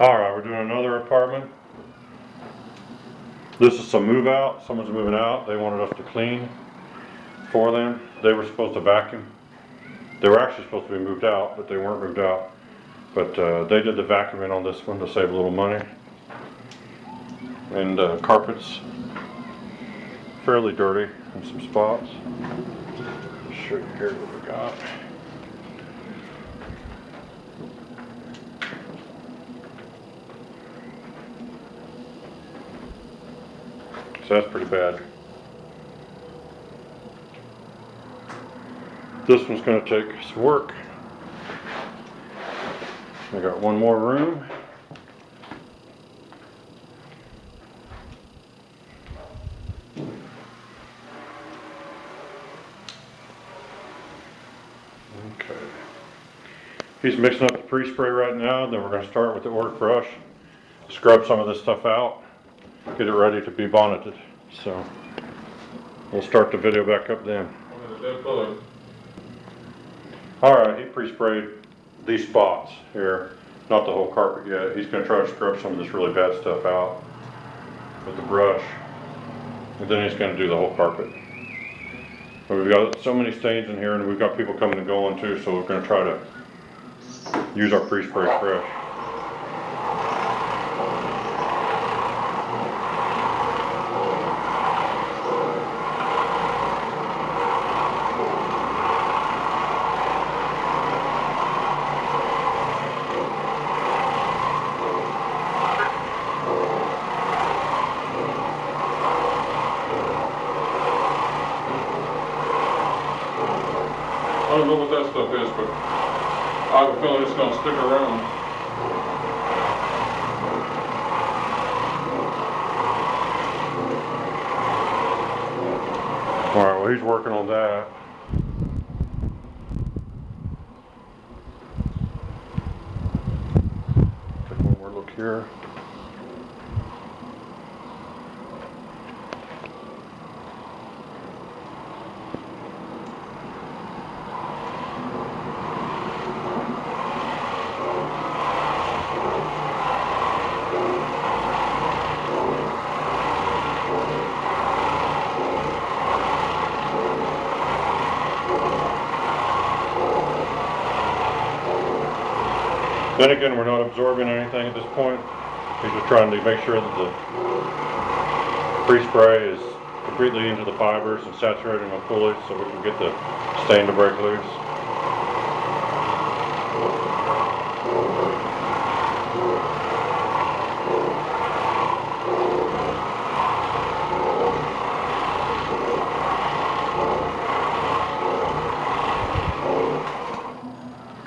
Alright, we're doing another apartment. This is some move out. Someone's moving out. They wanted us to clean for them. They were supposed to vacuum. They were actually supposed to be moved out, but they weren't moved out. But they did the vacuuming on this one to save a little money. And carpet's fairly dirty in some spots. I'll show you here what we got. So that's pretty bad. This one's going to take some work. I got one more room. Okay. He's mixing up the pre-spray right now. Then we're going to start with the Oreck brush, scrub some of this stuff out, get it ready to be bonneted. So we'll start the video back up then. Alright, he pre-sprayed these spots here, not the whole carpet yet. He's going to try to scrub some of this really bad stuff out with the brush, and then he's going to do the whole carpet. But we've got so many stains in here, and we've got people coming and going too, so we're going to try to use our pre-spray fresh. I don't know what that stuff is, but I have a feeling it's going to stick around. Alright, well he's working on that. Take one more look here. Then again, we're not absorbing anything at this point. He's just trying to make sure that the pre-spray is completely into the fibers and saturating them fully so we can get the stain to break loose.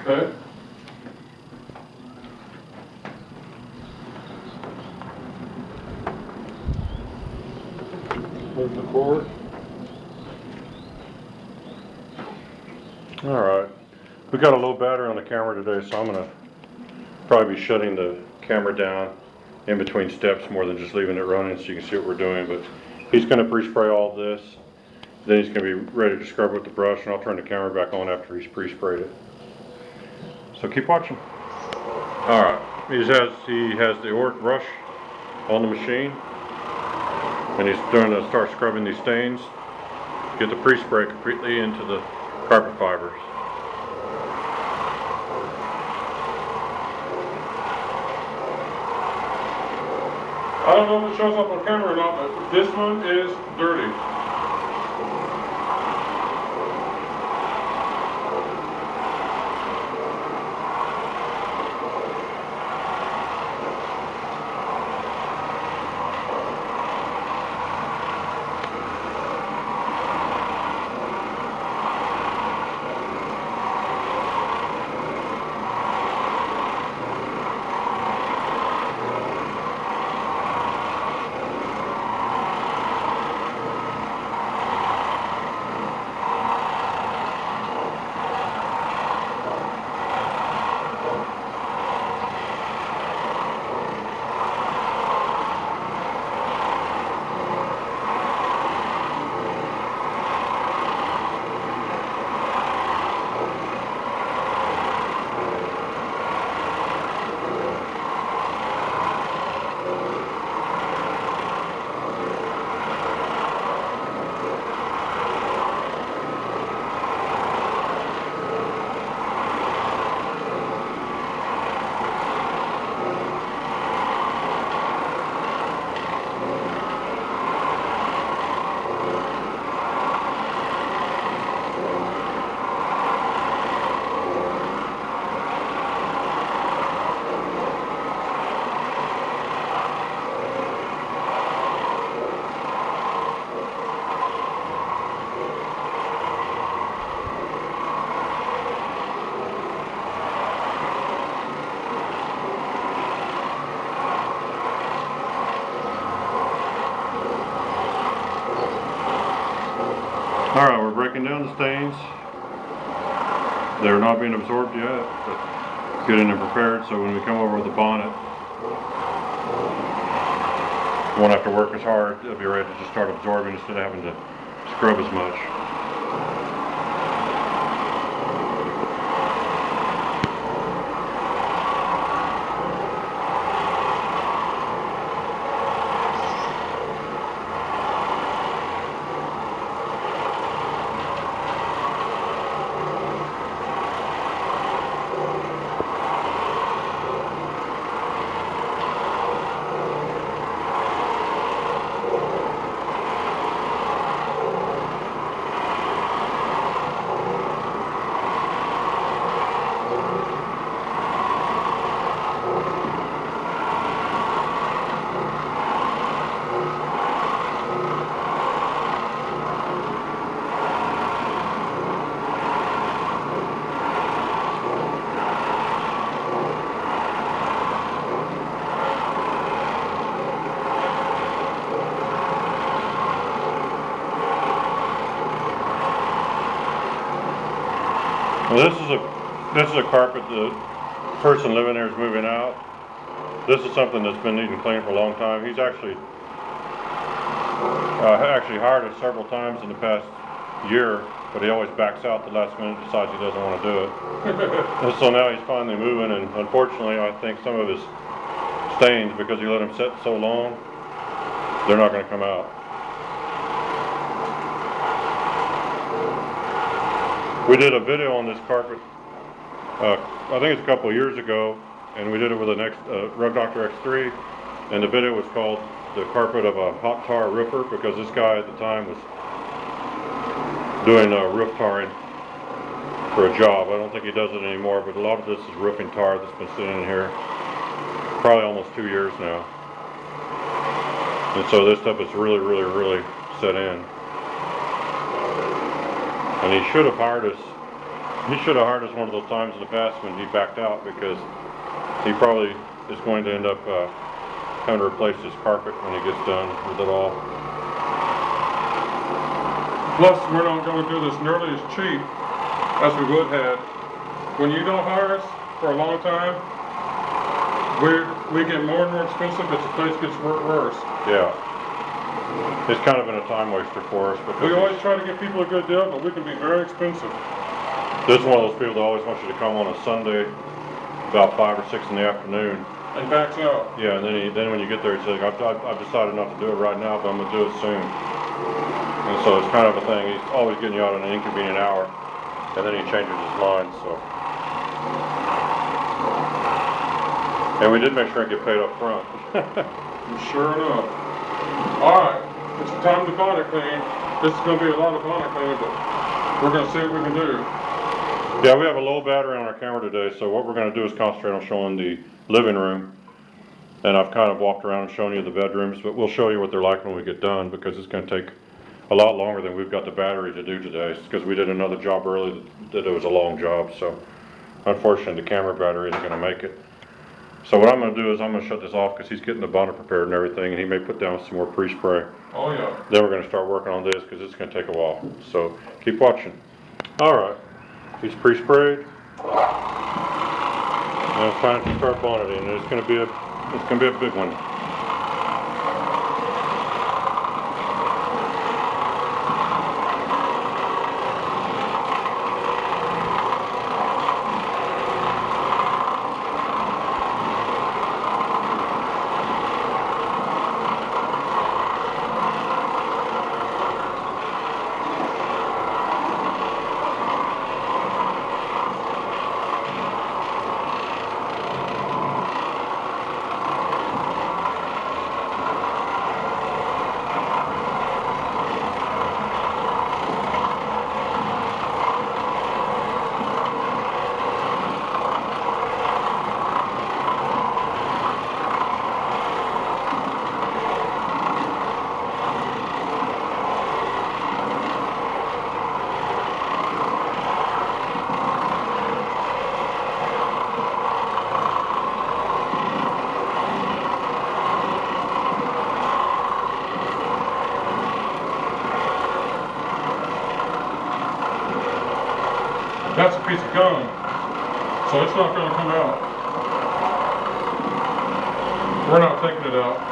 Okay. Move the cord. Alright, we got a low battery on the camera today, so I'm going to probably be shutting the camera down in between steps more than just leaving it running so you can see what we're doing. But he's going to pre-spray all this, then he's going to be ready to scrub with the brush, and I'll turn the camera back on after he's pre-sprayed it. So keep watching. Alright, he has the Oreck brush on the machine, and he's going to start scrubbing these stains, get the pre-spray completely into the carpet fibers. I don't know if it shows up on camera or not, but this one is dirty. All right, we're breaking down the stains. They're not being absorbed yet, but getting them prepared so when we come over with the bonnet, we won't have to work as hard. They'll be ready to just start absorbing instead of having to scrub as much. Well, this is a carpet the person living there is moving out. This is something that's been needing cleaned for a long time. He's actually hired us several times in the past year, but he always backs out the last minute, decides he doesn't want to do it. And so now he's finally moving, and unfortunately, I think some of his stains, because he let them sit so long, they're not going to come out. We did a video on this carpet, I think it's a couple of years ago, and we did it with an Rug Doctor X3, and the video was called "The Carpet of a Hot Tar Roofer," because this guy at the time was doing roof tarring for a job. I don't think he does it anymore, but a lot of this is roofing tar that's been sitting in here probably almost 2 years now. And so this stuff is really set in. And he should have hired us. He should have hired us one of those times in the past when he backed out, because he probably is going to end up having to replace his carpet when he gets done with it all. Plus, we're not going to do this nearly as cheap as we would have. When you don't hire us for a long time, we get more and more expensive as the place gets worse. Yeah. It's kind of been a time waster for us, because we always try to give people a good deal, but we can be very expensive. This is one of those people that always wants you to come on a Sunday about 5 or 6 in the afternoon. And backs out. Yeah, and then when you get there, he says, I've decided not to do it right now, but I'm going to do it soon. And so it's kind of a thing. He's always getting you out on an inconvenient hour, and then he changes his mind. So, and we did make sure and get paid up front. Sure enough. All right. It's time to bonnet clean. This is going to be a lot of bonnet cleaning, but we're going to see what we can do. Yeah, we have a low battery on our camera today, so what we're going to do is concentrate on showing the living room. And I've kind of walked around and shown you the bedrooms, but we'll show you what they're like when we get done, because it's going to take a lot longer than we've got the battery to do today, because we did another job early that it was a long job. So unfortunately, the camera battery isn't going to make it. So what I'm going to do is I'm going to shut this off, because he's getting the bonnet prepared and everything, and he may put down some more pre-spray. Oh yeah. Then we're going to start working on this, because it's going to take a while. So keep watching. All right, he's pre-sprayed. Now it's time to start bonneting, and it's going to be a big one. That's a piece of gum. So it's not gonna come out. We're not taking it out.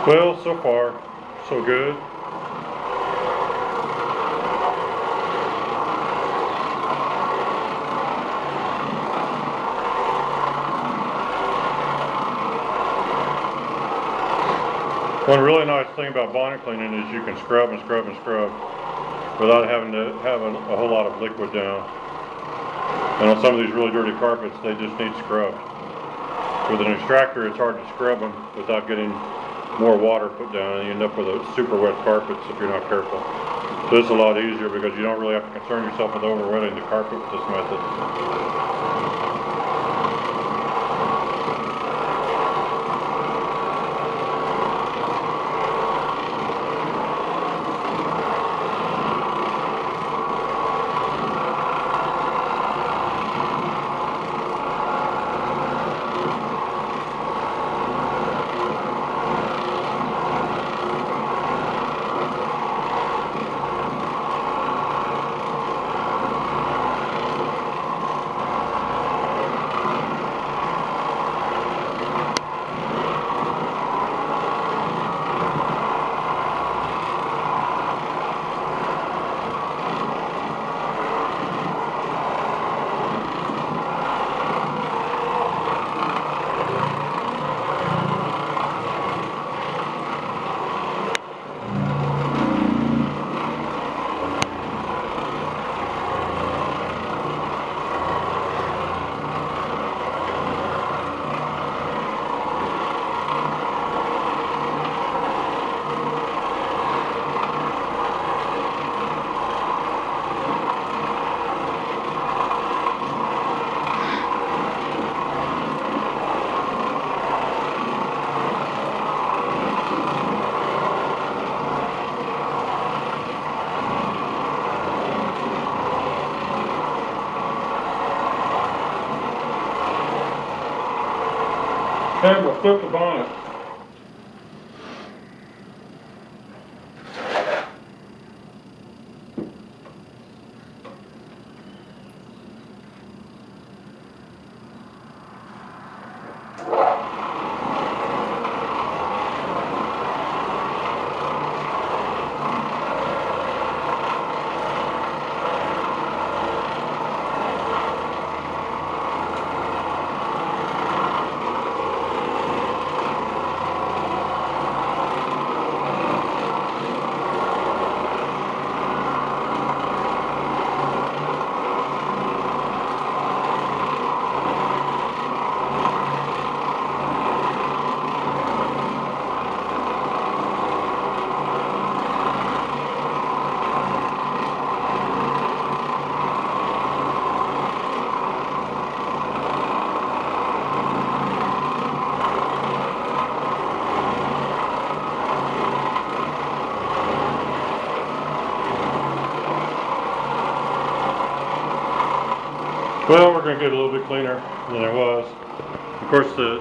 Well, so far, so good. One really nice thing about bonnet cleaning is you can scrub and scrub and scrub without having to have a whole lot of liquid down. And on some of these really dirty carpets, they just need scrubbed. With an extractor, it's hard to scrub them without getting more water put down, and you end up with a super wet carpets if you're not careful. So this is a lot easier because you don't really have to concern yourself with overwetting the carpet with this method. And we'll flip the bonnet. Well, we're going to get a little bit cleaner than it was. Of course, the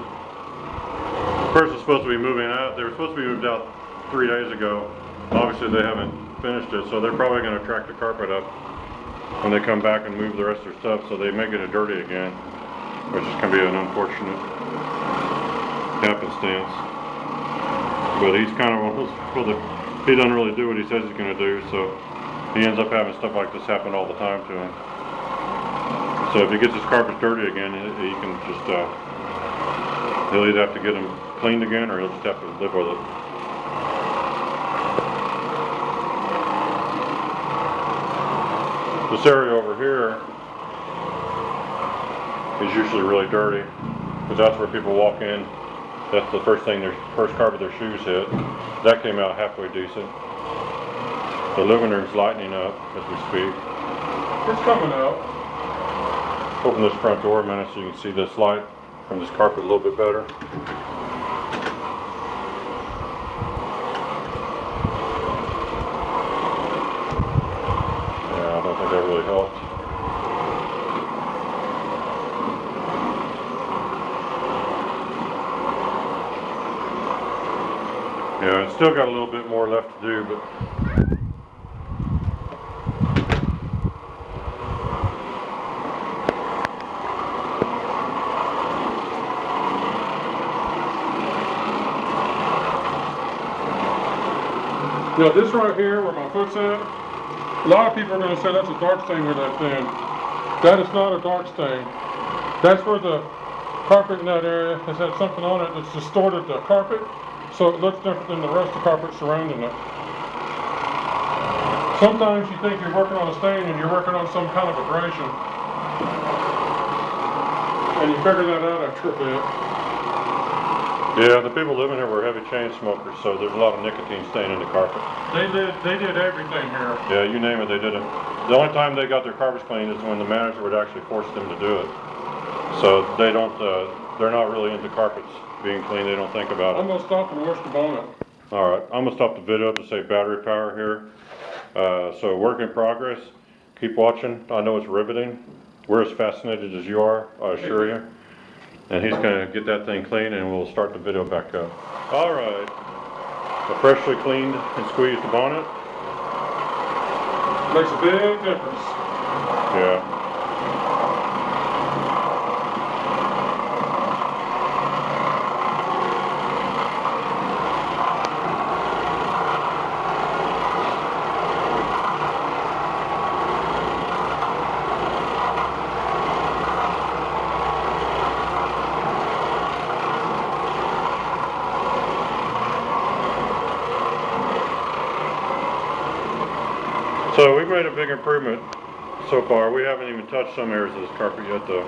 person's supposed to be moving out. They were supposed to be moved out 3 days ago. Obviously, they haven't finished it, so they're probably going to track the carpet up when they come back and move the rest of their stuff, so they may get it dirty again, which is going to be an unfortunate happenstance. But he's kind of one of those people that he doesn't really do what he says he's going to do, so he ends up having stuff like this happen all the time to him. So if he gets his carpets dirty again, he can just, he'll either have to get them cleaned again or he'll just have to live with it. This area over here is usually really dirty because that's where people walk in. That's the first carpet their shoes hit. That came out halfway decent. The living room's lightening up as we speak. It's coming out. Open this front door a minute so you can see this light from this carpet a little bit better. Yeah, I don't think that really helped. Yeah, it's still got a little bit more left to do, but now this right here where my foot's at, a lot of people are going to say that's a dark stain where that's in. That is not a dark stain. That's where the carpet in that area has had something on it that's distorted the carpet, so it looks different than the rest of the carpet surrounding it. Sometimes you think you're working on a stain and you're working on some kind of abrasion. And you figure that out after a bit. yeah, the people living here were heavy chain smokers, so there's a lot of nicotine stain in the carpet. They did everything here. Yeah, you name it, they did it. The only time they got their carpets cleaned is when the manager would actually force them to do it. So they don't, they're not really into carpets being clean, they don't think about I'm it. going to stop and wash the bonnet. Alright, I'm gonna stop the video to save battery power here. So work in progress, keep watching, I know it's riveting. We're as fascinated as you are, I assure you. And he's gonna get that thing clean and we'll start the video back up. Alright, a freshly cleaned and squeezed bonnet. Makes a big difference. Yeah. So we've made a big improvement so far. We haven't even touched some areas of this carpet yet though.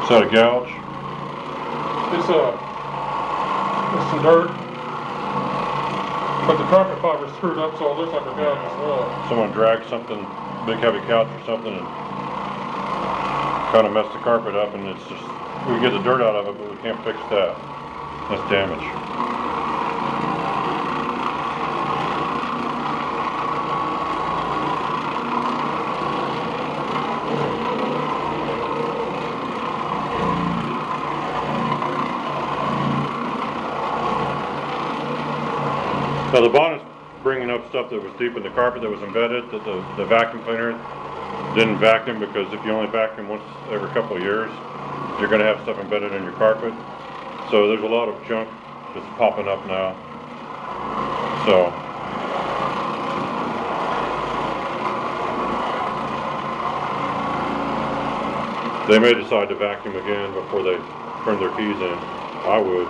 Is that a gouge? It's some dirt. But the carpet fiber's screwed up so it looks like a gouge as well. Someone dragged something, big heavy couch or something and kind of messed the carpet up and it's just, we can get the dirt out of it but we can't fix that. That's damage. Now the bonnet's bringing up stuff that was deep in the carpet that was embedded, that the vacuum cleaner didn't vacuum, because if you only vacuum once every couple of years, you're going to have stuff embedded in your carpet. So there's a lot of junk that's popping up now. So they may decide to vacuum again before they turn their keys in. I would.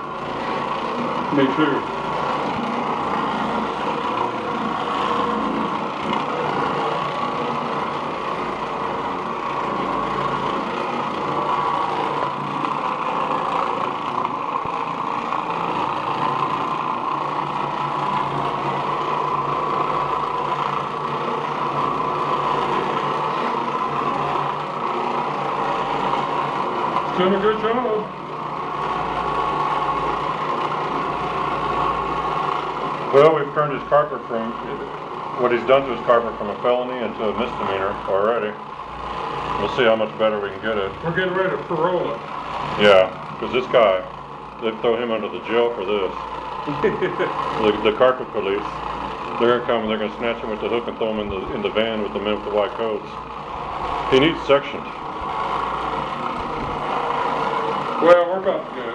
Me too. Doing a good job. Well, we've turned his carpet from, what he's done to his carpet from a felony into a misdemeanor already. We'll see how much better we can get it. We're getting ready to parole it. Yeah, because this guy, they'd throw him under the jail for this. The carpet police, they're gonna come and they're gonna snatch him with the hook and throw him in the van with the men with the white coats. He needs sectioned. Well, we're about to get it.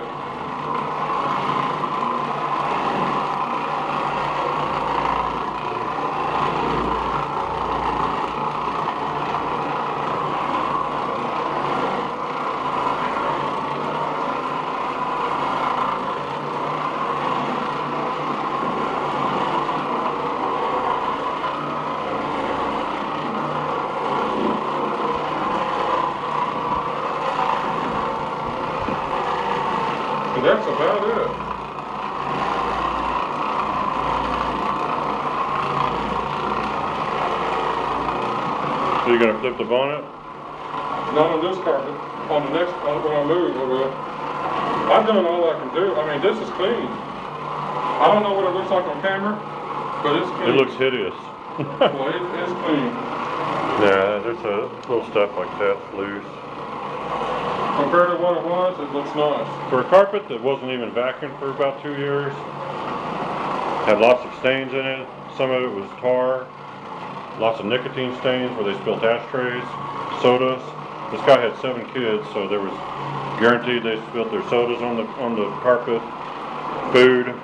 And that's about it. So you're gonna flip the bonnet? Not on this carpet. On the next, when I move, I will. I've done all I can do. I mean, this is clean. I don't know what it looks like on camera, but it's clean. It looks hideous. Well, it's clean. Yeah, there's a little stuff like that loose. Compared to what it was, it looks nice. For a carpet that wasn't even vacuumed for about 2 years, had lots of stains in it. Some of it was tar, lots of nicotine stains where they spilled ashtrays, sodas. This guy had 7 kids, so there was guaranteed they spilled their sodas on the carpet, food.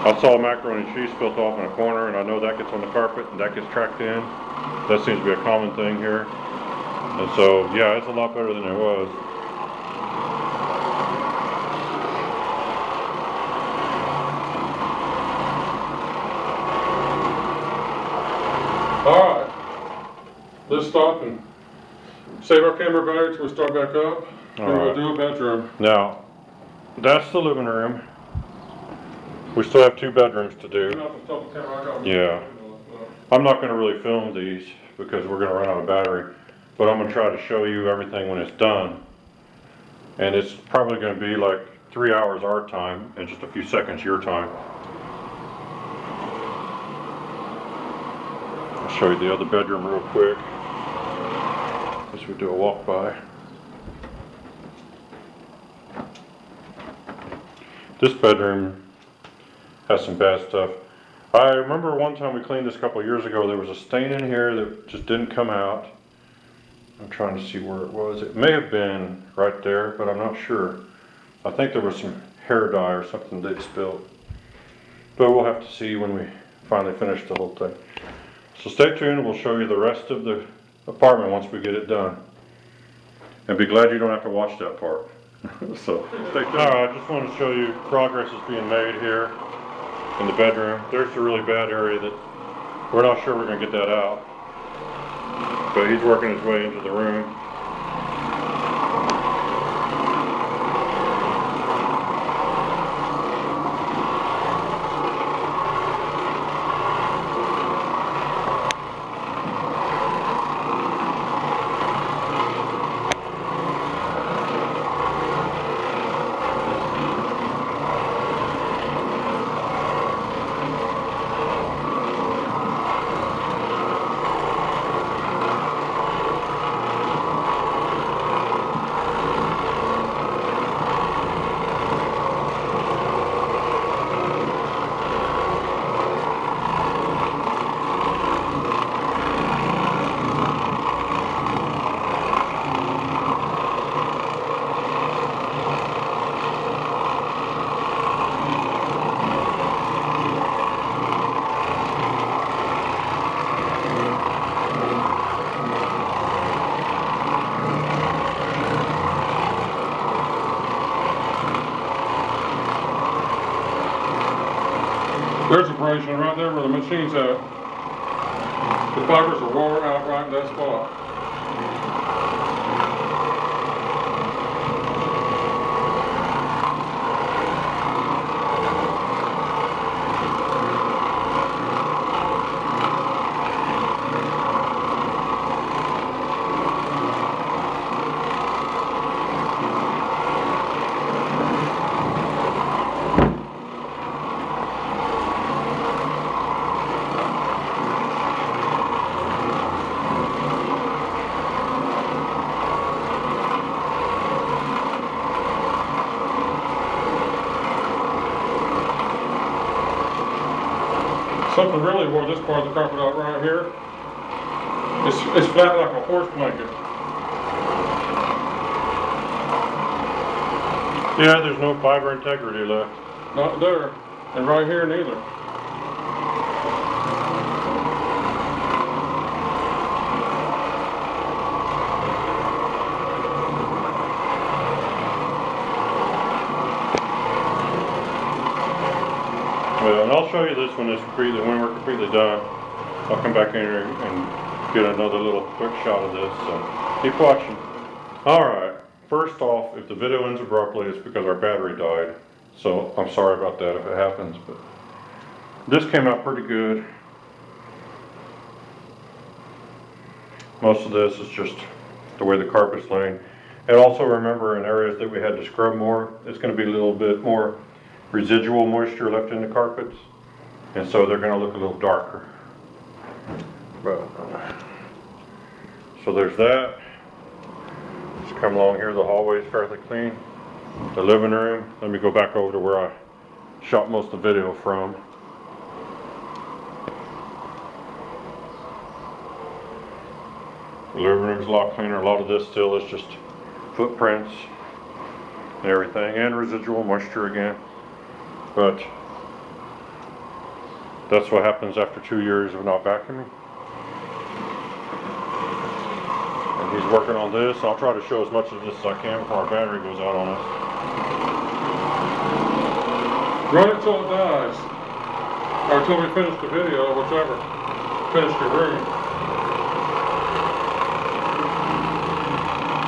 I saw macaroni and cheese spilled off in a corner, and I know that gets on the carpet and that gets tracked in. That seems to be a common thing here. And so, yeah, it's a lot better than it was. Alright. Let's stop and save our camera battery till we start back up. And we'll do a bedroom. Now, that's the living room. We still have 2 bedrooms to do. Yeah. I'm not going to really film these because we're going to run out of battery. But I'm going to try to show you everything when it's done. And it's probably going to be like 3 hours our time and just a few seconds your time. I'll show you the other bedroom real quick. As we do a walk by. This bedroom has some bad stuff. I remember one time we cleaned this a couple of years ago, there was a stain in here that just didn't come out. I'm trying to see where it was. It may have been right there, but I'm not sure. I think there was some hair dye or something they spilled. But we'll have to see when we finally finish the whole thing. So stay tuned, we'll show you the rest of the apartment once we get it done. And be glad you don't have to watch that part. So, stay tuned. Alright, I just wanted to show you progress is being made here in the bedroom. There's a really bad area that we're not sure we're going to get that out. But he's working his way into the room. There's abrasion right there where the machine's at. The fibers are worn out right in that spot. Something really wore this part of the carpet out right here. It's flat like a horse blanket. Yeah, there's no fiber integrity left. Not there, and right here neither. Well, and I'll show you this when when we're completely done. I'll come back in here and get another little quick shot of this. So keep watching. All right. First off, if the video ends abruptly, it's because our battery died. So I'm sorry about that if it happens, but this came out pretty good. Most of this is just the way the carpet's laying. And also remember, in areas that we had to scrub more, it's going to be a little bit more residual moisture left in the carpets, and so they're going to look a little darker. But so there's that. Just come along here. The hallway is fairly clean. The living room. Let me go back over to where I shot most of the video from. The living room's a lot cleaner. A lot of this still is just footprints and everything, and residual moisture again. But that's what happens after 2 years of not vacuuming. And he's working on this. I'll try to show as much of this as I can before our battery goes out on us. Run it till it dies. Or until we finish the video, whichever. Finish your room.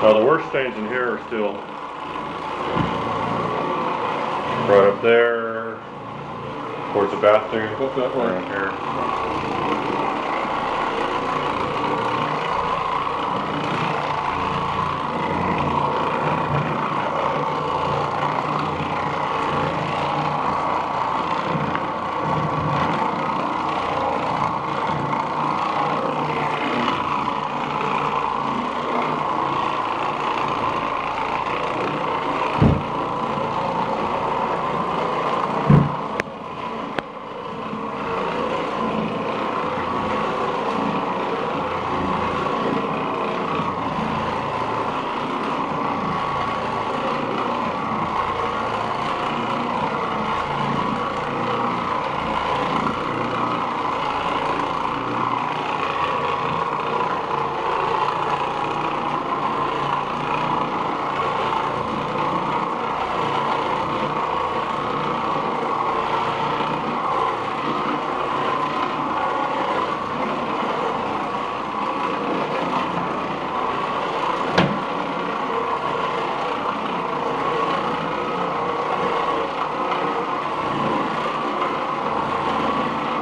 Now the worst stains in here are still right up there, towards the bathroom. What's that way? Around here.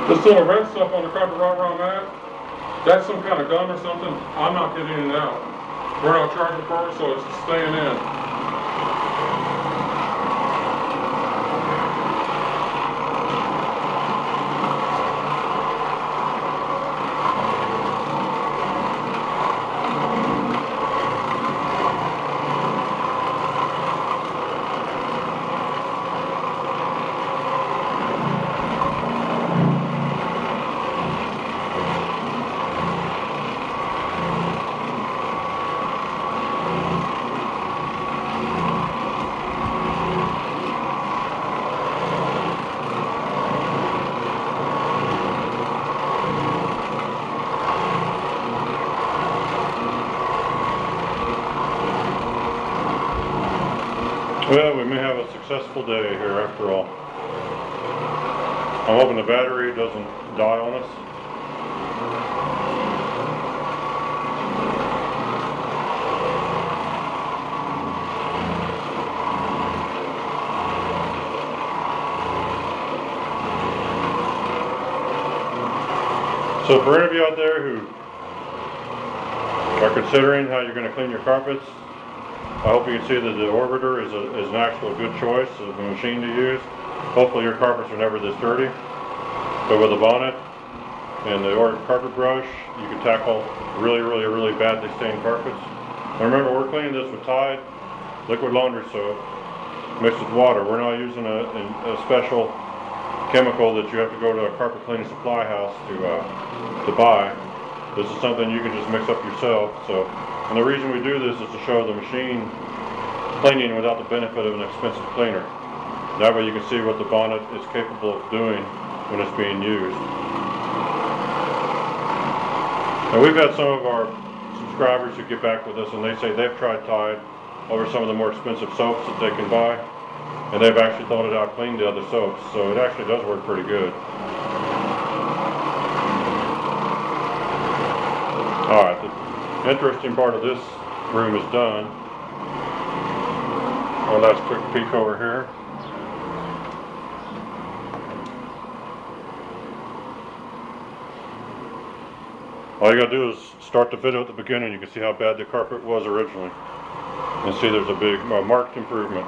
This little red stuff on the carpet right where I'm at, that's some kind of gum or something. I'm not getting it out. We're not charging for it, so it's staying in. Well, we may have a successful day here after all. I'm hoping the battery doesn't die on us. So for any of you out there who are considering how you're going to clean your carpets, I hope you can see that the Orbiter is an actual good choice of a machine to use. Hopefully your carpets are never this dirty. But with a bonnet and the Oreck carpet brush, you can tackle really badly stained carpets. And remember, we're cleaning this with Tide liquid laundry soap mixed with water. We're not using a special chemical that you have to go to a carpet cleaning supply house to buy. This is something you can just mix up yourself. So, and the reason we do this is to show the machine cleaning without the benefit of an expensive cleaner. That way you can see what the bonnet is capable of doing when it's being used. And we've had some of our subscribers who get back with us and they say they've tried Tide over some of the more expensive soaps that they can buy, and they've actually thought it out cleaned the other soaps, so it actually does work pretty good. Alright, the interesting part of this room is done. One last quick peek over here. All you gotta do is start the video at the beginning. You can see how bad the carpet was originally. And see there's a big, marked improvement.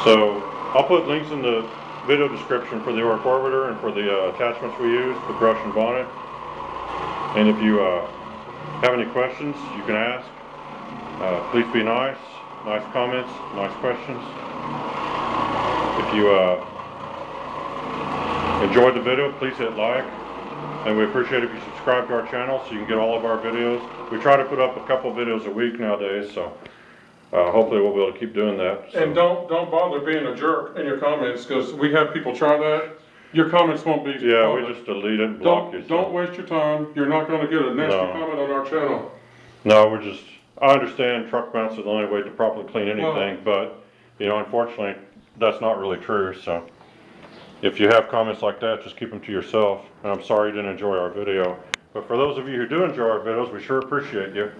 So, I'll put links in the video description for the Oreck orbiter and for the attachments we use, the brush and bonnet. And if you have any questions, you can ask. Please be nice. Nice comments, nice questions. If you enjoyed the video, please hit like. And we appreciate if you subscribe to our channel so you can get all of our videos. We try to put up a couple videos a week nowadays, so hopefully we'll be able to keep doing that. So. And don't bother being a jerk in your comments, because we have people try that. Your comments won't be Yeah, published. we just delete it and block you. Don't waste your time. You're not going to get a nasty comment on our channel. No, I understand truck mounts are the only way to properly clean anything, but, you know, unfortunately, that's not really true, so. If you have comments like that, just keep them to yourself. And I'm sorry you didn't enjoy our video. But for those of you who do enjoy our videos, we sure appreciate you.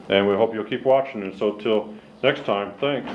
And we hope you'll keep watching. And so till next time, thanks.